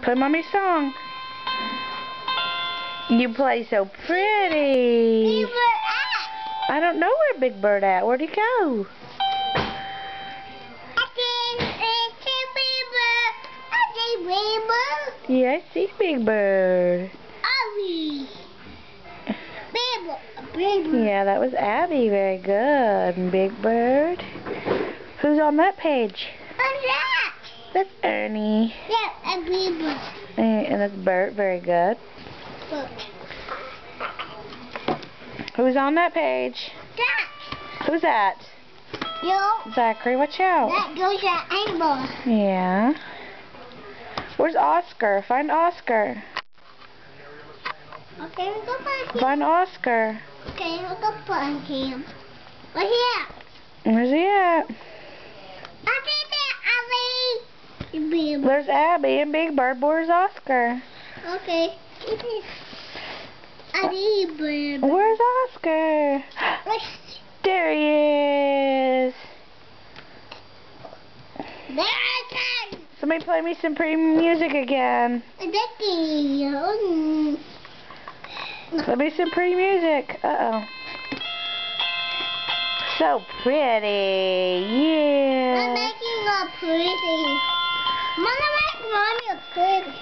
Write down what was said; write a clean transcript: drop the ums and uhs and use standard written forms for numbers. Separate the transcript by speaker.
Speaker 1: Play Mommy's song. You play so pretty. I don't know where Big Bird at. Where'd he go? Yeah, I see Big Bird. Yeah, that was Abby. Very good. Big Bird. Who's on that page? That's Ernie.
Speaker 2: Yeah, and Big Bird.
Speaker 1: And that's Bert. Very good. Who's on that page?
Speaker 2: That.
Speaker 1: Who's that?
Speaker 2: Yo.
Speaker 1: Zachary, watch out.
Speaker 2: That goes to Amber.
Speaker 1: Yeah. Where's Oscar? Find Oscar.
Speaker 2: Okay, we go find him.
Speaker 1: Find Oscar.
Speaker 2: Okay, we go find him. Right here.
Speaker 1: Where's he at?
Speaker 2: I see that, Abby. Big Bird.
Speaker 1: There's Abby and Big Bird. Where's Oscar?
Speaker 2: Okay. Abby, Bird.
Speaker 1: Where's Oscar? There he is.
Speaker 2: There it is.
Speaker 1: Somebody play me some pretty music again. Play me some pretty music. Uh-oh. So pretty. Yeah.
Speaker 2: I'm making a pretty. Mama, make Mommy a pretty.